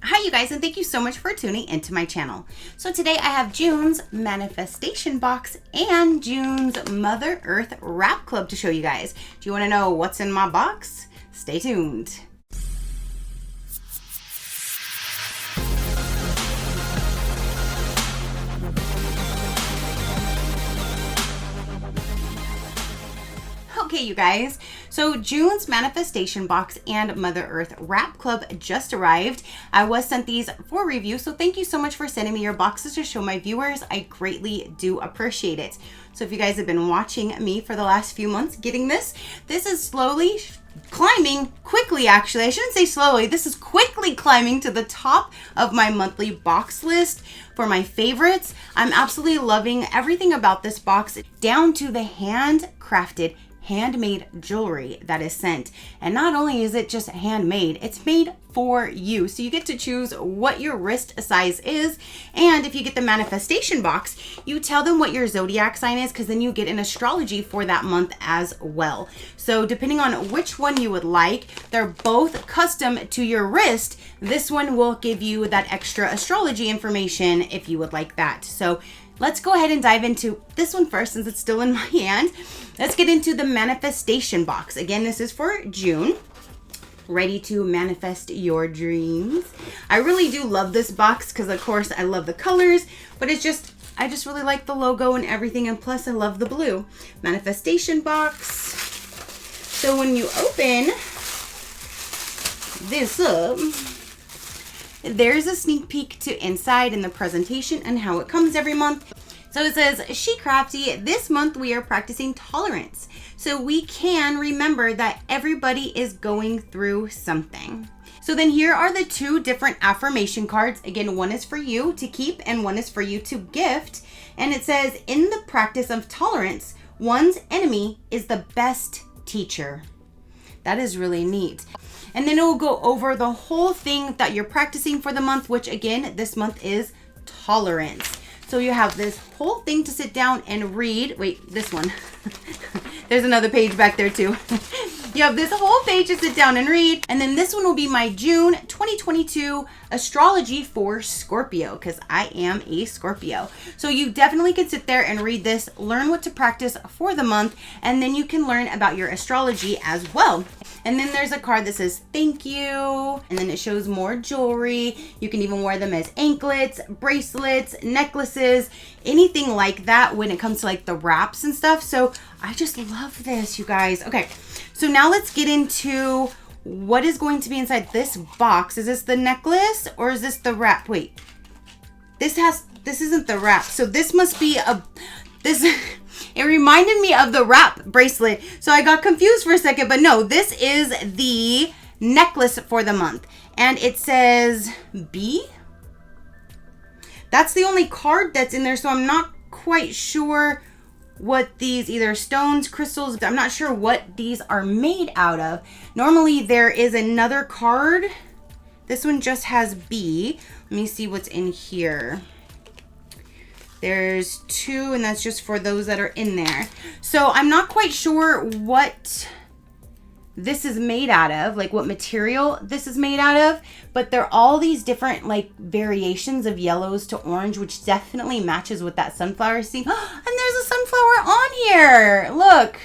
Hi you guys, and thank you so much for tuning into my channel. So today I have June's manifestation box and June's Mother Earth wrap club to show you guys. Do you want to know what's in my box? Stay tuned. Okay, you guys, so June's manifestation box and Mother Earth wrap club just arrived. I was sent these for review, so thank you so much for sending me your boxes to show my viewers. I greatly do appreciate it. So if you guys have been watching me for the last few months getting this is slowly climbing, quickly actually, I shouldn't say slowly, this is quickly climbing to the top of my monthly box list for my favorites. I'm absolutely loving everything about this box, down to the handcrafted handmade jewelry that is sent. And not only is it just handmade, it's made for you. So you get to choose what your wrist size is. And if you get the manifestation box, you tell them what your zodiac sign is, because then you get an astrology for that month as well. So depending on which one you would like, they're both custom to your wrist. This one will give you that extra astrology information if you would like that. So let's go ahead and dive into this one first, since it's still in my hand. Let's get into the manifestation box. Again, this is for June. Ready to manifest your dreams. I really do love this box because, of course, I love the colors, but I just really like the logo and everything, and plus I love the blue. Manifestation box. So when you open this up, there's a sneak peek to inside and the presentation and how it comes every month. So it says, SheCrafty, this month we are practicing tolerance, so we can remember that everybody is going through something. So then here are the two different affirmation cards. Again, one is for you to keep and one is for you to gift. And it says, in the practice of tolerance, one's enemy is the best teacher. That is really neat. And then it will go over the whole thing that you're practicing for the month, which again, this month is tolerance. So you have this whole thing to sit down and read. Wait, this one. There's another page back there too. You have this whole page to sit down and read. And then this one will be my June 2022 astrology for Scorpio, because I am a Scorpio. So you definitely can sit there and read this, learn what to practice for the month, and then you can learn about your astrology as well. And then there's a card that says thank you, and then it shows more jewelry. You can even wear them as anklets, bracelets, necklaces, anything like that when it comes to like the wraps and stuff. So I just love this, you guys. Okay, so now let's get into what is going to be inside this box. Is this the necklace or is this the wrap? Wait, this isn't the wrap. So this must be it reminded me of the wrap bracelet. So I got confused for a second, but no, this is the necklace for the month. And it says B. That's the only card that's in there. So I'm not quite sure what these, either stones, crystals, I'm not sure what these are made out of. Normally there is another card. This one just has B. Let me see what's in here. There's two, and that's just for those that are in there. So I'm not quite sure what this is made out of, like what material this is made out of, but they're all these different like variations of yellows to orange, which definitely matches with that sunflower scene. And there's a sunflower on here. Look.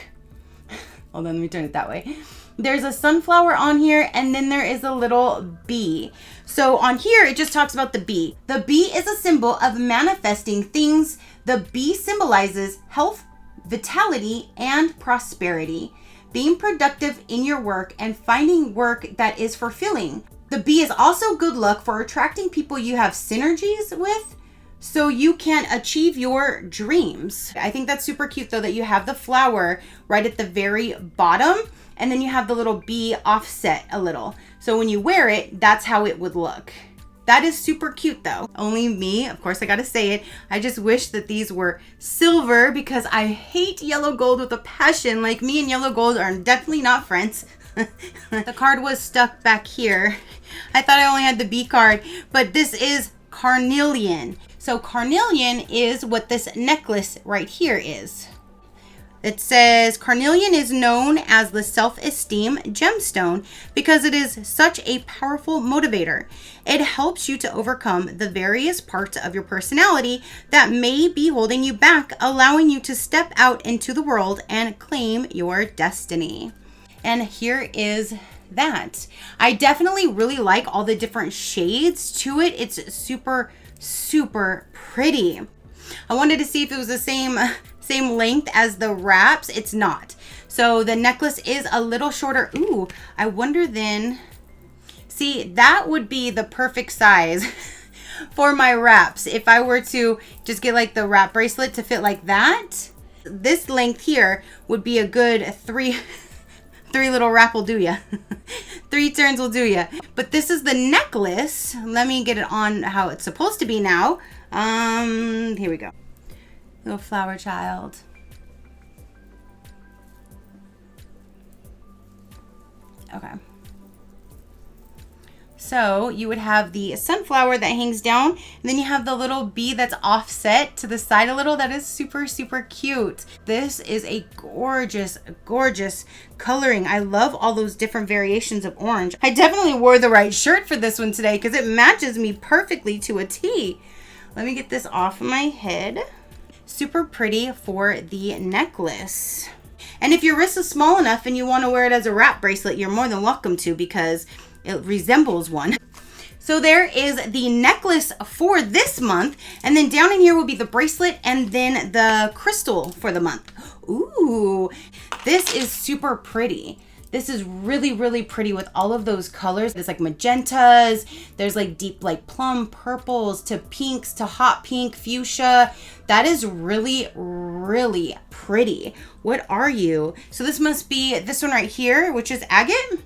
Hold on, let me turn it that way. There's a sunflower on here, and then there is a little bee. So on here, it just talks about the bee. The bee is a symbol of manifesting things. The bee symbolizes health, vitality, and prosperity. Being productive in your work and finding work that is fulfilling. The bee is also good luck for attracting people you have synergies with, so you can achieve your dreams. I think that's super cute though, that you have the flower right at the very bottom, and then you have the little bee offset a little. So when you wear it, that's how it would look. That is super cute though. Only me, of course I gotta say it, I just wish that these were silver, because I hate yellow gold with a passion. Like, me and yellow gold are definitely not friends. The card was stuck back here. I thought I only had the B card, but this is carnelian. So carnelian is what this necklace right here is. It says carnelian is known as the self-esteem gemstone because it is such a powerful motivator. It helps you to overcome the various parts of your personality that may be holding you back, allowing you to step out into the world and claim your destiny. And here is that. I definitely really like all the different shades to it. It's super, super pretty. I wanted to see if it was the same length as the wraps. It's not. So the necklace is a little shorter. Ooh, I wonder then, see, that would be the perfect size for my wraps. If I were to just get like the wrap bracelet to fit like that, this length here would be a good three little wrap will do ya. 3 turns will do ya. But this is the necklace. Let me get it on how it's supposed to be now. Here we go. Little flower child. Okay. So you would have the sunflower that hangs down, and then you have the little bee that's offset to the side a little. That is super, super cute. This is a gorgeous, gorgeous coloring. I love all those different variations of orange. I definitely wore the right shirt for this one today because it matches me perfectly to a T. Let me get this off my head. Super pretty for the necklace. And if your wrist is small enough and you want to wear it as a wrap bracelet, you're more than welcome to because it resembles one. So there is the necklace for this month. And then down in here will be the bracelet and then the crystal for the month. Ooh, this is super pretty. This is really, really pretty with all of those colors. There's like magentas, there's like deep like plum purples to pinks to hot pink, fuchsia. That is really, really pretty. What are you? So this must be this one right here, which is agate.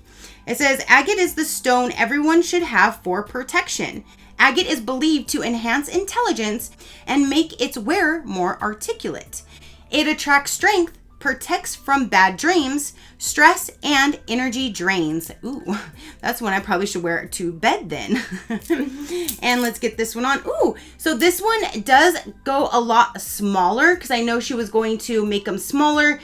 It says agate is the stone everyone should have for protection. Agate is believed to enhance intelligence and make its wearer more articulate. It attracts strength, protects from bad dreams, stress, and energy drains. Ooh, that's one I probably should wear to bed then. And let's get this one on. Ooh, so this one does go a lot smaller because I know she was going to make them smaller.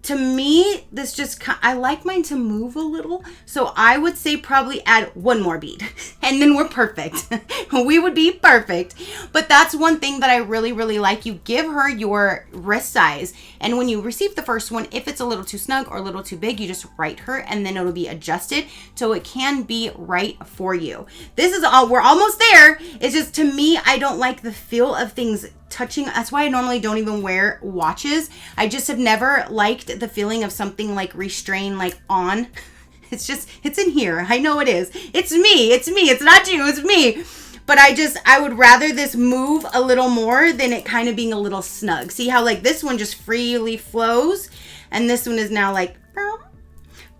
To me, this just, I like mine to move a little. So I would say probably add one more bead and then we're perfect. We would be perfect. But that's one thing that I really, really like. You give her your wrist size. And when you receive the first one, if it's a little too snug or a little too big, you just write her and then it'll be adjusted. So it can be right for you. This is all, we're almost there. It's just, to me, I don't like the feel of things touching. That's why I normally don't even wear watches. I just have never liked the feeling of something like restrained, like on. It's just, it's in here. I know it is. It's me. It's me. It's not you. It's me. But I would rather this move a little more than it kind of being a little snug. See how like this one just freely flows and this one is now like,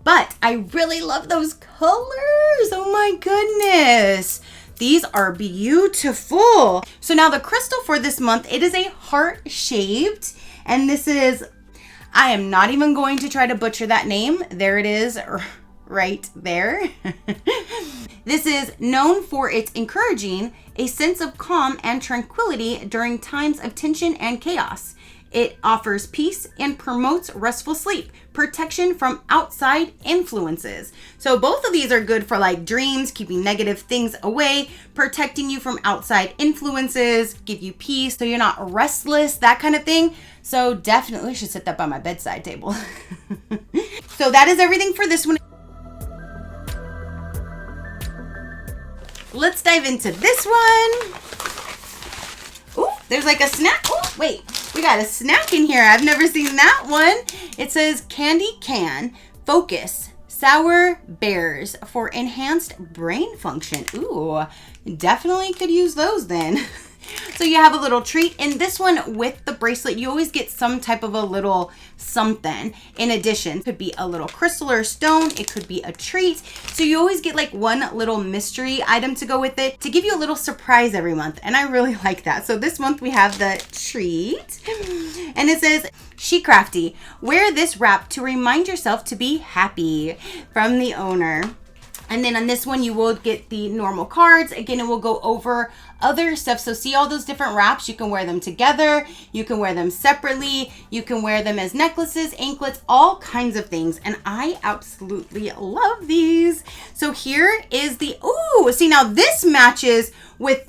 but I really love those colors. Oh my goodness. These are beautiful. So now the crystal for this month, it is a heart-shaped, and this is, I am not even going to try to butcher that name. There it is right there. This is known for its encouraging a sense of calm and tranquility during times of tension and chaos. It offers peace and promotes restful sleep, protection from outside influences. So both of these are good for like dreams, keeping negative things away, protecting you from outside influences, give you peace so you're not restless, that kind of thing. So definitely should set that by my bedside table. So that is everything for this one. Let's dive into this one. Ooh, there's like a snack. Oh, wait. We got a snack in here. I've never seen that one. It says Candy Can Focus Sour Bears for enhanced brain function. Ooh, definitely could use those then. So you have a little treat. In this one with the bracelet, you always get some type of a little something in addition. It could be a little crystal or stone. It could be a treat. So you always get like one little mystery item to go with it to give you a little surprise every month. And I really like that. So this month we have the treat and it says SheCrafty. Wear this wrap to remind yourself to be happy, from the owner. And then on this one, you will get the normal cards. Again, it will go over other stuff. So see all those different wraps? You can wear them together. You can wear them separately. You can wear them as necklaces, anklets, all kinds of things. And I absolutely love these. So here is the, ooh, see now this matches with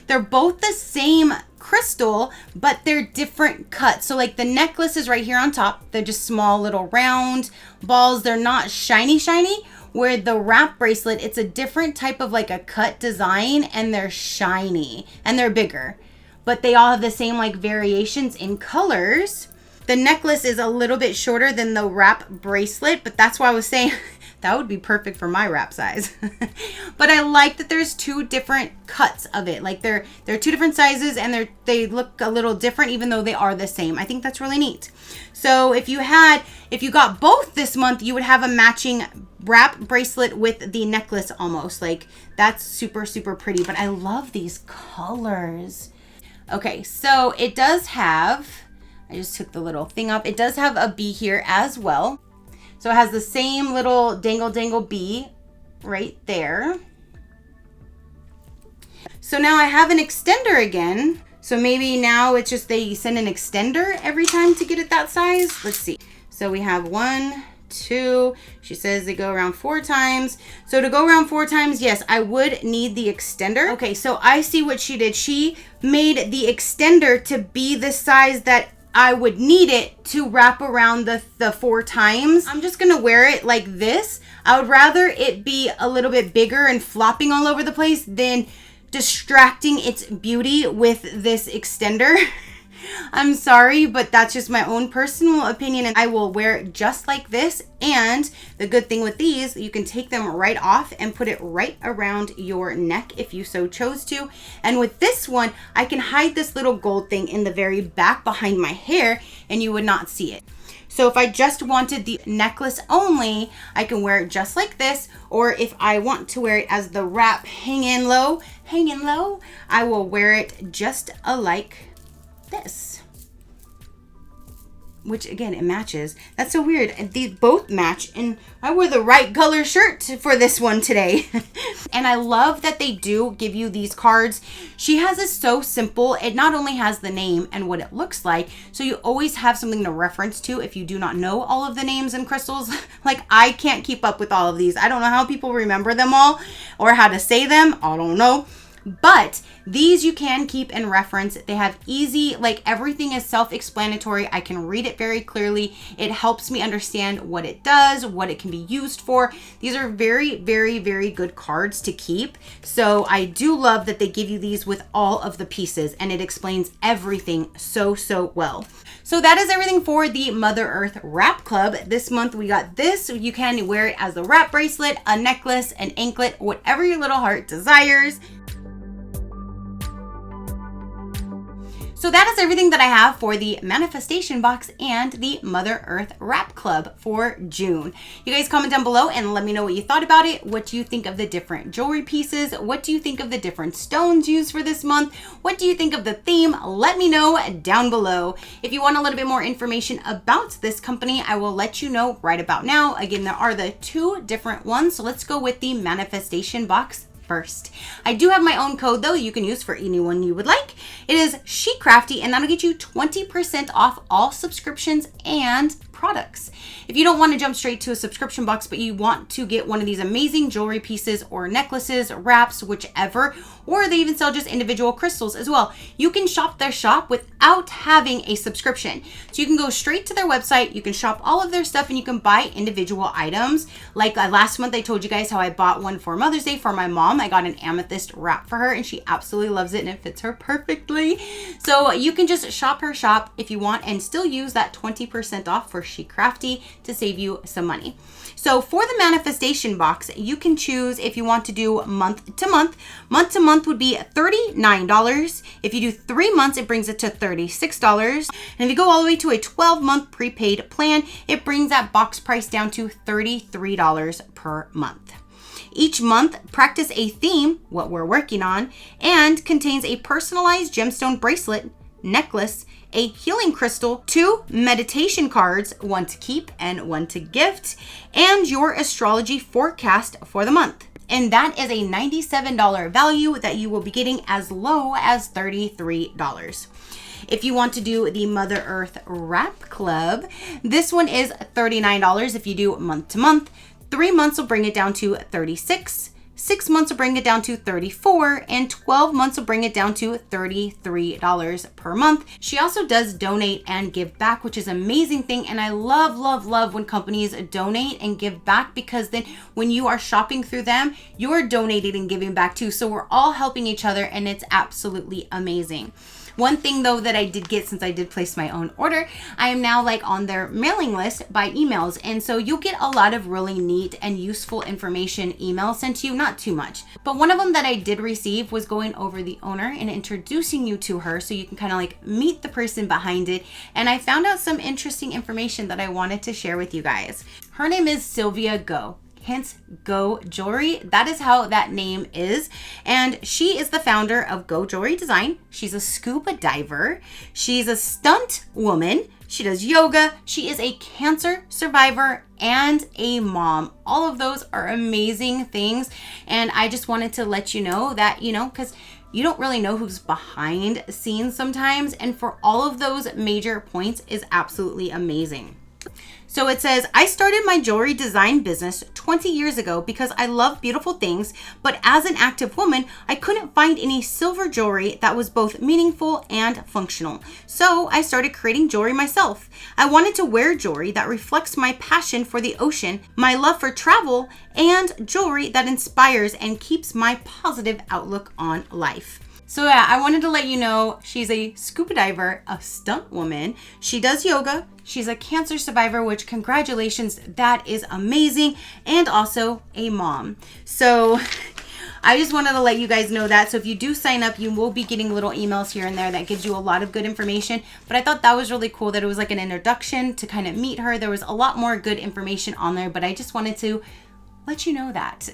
they're both the same crystal, but they're different cuts. So like the necklace is right here on top. They're just small little round balls. They're not shiny. Where the wrap bracelet, it's a different type of like a cut design, and they're shiny and they're bigger, but they all have the same like variations in colors. The necklace is a little bit shorter than the wrap bracelet, but that's why I was saying that would be perfect for my wrap size. But I like that there's two different cuts of it. Like they're two different sizes, and they look a little different even though they are the same. I think that's really neat. So if you got both this month, you would have a matching wrap bracelet with the necklace almost. Like that's super, super pretty, but I love these colors. Okay, so it does have, I just took the little thing off. It does have a bee here as well. So it has the same little dangle bee right there. So now I have an extender again. So maybe now it's just they send an extender every time to get it that size. Let's see. So we have 1, 2, she says they go around 4 times. So to go around 4 times, yes, I would need the extender. Okay, so I see what she did. She made the extender to be the size that I would need it to wrap around the 4 times. I'm just gonna wear it like this. I would rather it be a little bit bigger and flopping all over the place than distracting its beauty with this extender. I'm sorry, but that's just my own personal opinion, and I will wear it just like this. And the good thing with these, you can take them right off and put it right around your neck if you so chose to. And with this one, I can hide this little gold thing in the very back behind my hair, and you would not see it. So if I just wanted the necklace only, I can wear it just like this. Or if I want to wear it as the wrap hanging low, I will wear it just like this, which again, it matches. That's so weird. These both match, and I wore the right color shirt for this one today. And I love that they do give you these cards. She has this so simple. It not only has the name and what it looks like, so you always have something to reference to if you do not know all of the names and crystals. Like I can't keep up with all of these. I don't know how people remember them all or how to say them. I don't know. But these you can keep in reference. They have easy, like everything is self-explanatory. I can read it very clearly. It helps me understand what it does, what it can be used for. These are very, very, very good cards to keep. So I do love that they give you these with all of the pieces, and it explains everything so, so well. So that is everything for the Mother Earth Wrap Club. This month we got this. You can wear it as a wrap bracelet, a necklace, an anklet, whatever your little heart desires. So that is everything that I have for the manifestation box and the Mother Earth Wrap Club for June. You guys comment down below and let me know what you thought about it. What do you think of the different jewelry pieces? What do you think of the different stones used for this month? What do you think of the theme? Let me know down below. If you want a little bit more information about this company, I will let you know right about now. Again, there are the 2 different ones. So let's go with the manifestation box first. I do have my own code though you can use for anyone you would like. It is SheCrafty, and that'll get you 20% off all subscriptions and products. If you don't want to jump straight to a subscription box, but you want to get one of these amazing jewelry pieces or necklaces, wraps, whichever, or they even sell just individual crystals as well, you can shop their shop without having a subscription. So you can go straight to their website, you can shop all of their stuff, and you can buy individual items. Like last month, I told you guys how I bought one for Mother's Day for my mom. I got an amethyst wrap for her, and she absolutely loves it, and it fits her perfectly. So you can just shop her shop if you want and still use that 20% off for SheCrafty to save you some money. So for the manifestation box, you can choose if you want to do month to month. Month to month would be $39. If you do 3 months, it brings it to $36. And if you go all the way to a 12-month prepaid plan, it brings that box price down to $33 per month. Each month, practice a theme, what we're working on, and contains a personalized gemstone bracelet necklace, a healing crystal, 2 meditation cards, 1 to keep and 1 to gift, and your astrology forecast for the month. And that is a $97 value that you will be getting as low as $33. If you want to do the Mother Earth Wrap Club, this one is $39 if you do month to month. 3 months will bring it down to $36. 6 months will bring it down to $34, and 12 months will bring it down to $33 per month. She also does donate and give back, which is an amazing thing. And I love, love, love when companies donate and give back, because then when you are shopping through them, you're donating and giving back too. So we're all helping each other, and it's absolutely amazing. One thing though that I did get, since I did place my own order, I am now like on their mailing list by emails. And so you'll get a lot of really neat and useful information emails sent to you, not too much. But one of them that I did receive was going over the owner and introducing you to her, so you can kind of like meet the person behind it. And I found out some interesting information that I wanted to share with you guys. Her name is Sylvia Gogh. Hence Gogh Jewelry. That is how that name is. And she is the founder of Gogh Jewelry Design. She's a scuba diver. She's a stunt woman. She does yoga. She is a cancer survivor and a mom. All of those are amazing things. And I just wanted to let you know that, because you don't really know who's behind scenes sometimes. And for all of those major points is absolutely amazing. So it says, I started my jewelry design business 20 years ago because I love beautiful things, but as an active woman, I couldn't find any silver jewelry that was both meaningful and functional. So I started creating jewelry myself. I wanted to wear jewelry that reflects my passion for the ocean, my love for travel, and jewelry that inspires and keeps my positive outlook on life. So yeah, I wanted to let you know she's a scuba diver, a stunt woman. She does yoga. She's a cancer survivor, which congratulations, that is amazing. And also a mom. So I just wanted to let you guys know that. So if you do sign up, you will be getting little emails here and there that gives you a lot of good information. But I thought that was really cool that it was like an introduction to kind of meet her. There was a lot more good information on there, but I just wanted to let you know that.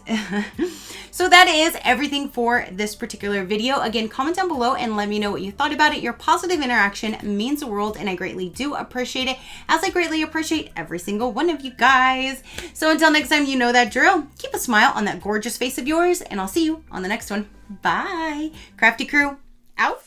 So that is everything for this particular video. Again, comment down below and let me know what you thought about it. Your positive interaction means the world, and I greatly do appreciate it, as I greatly appreciate every single one of you guys. So until next time, you know that drill. Keep a smile on that gorgeous face of yours, and I'll see you on the next one. Bye. Crafty crew, out.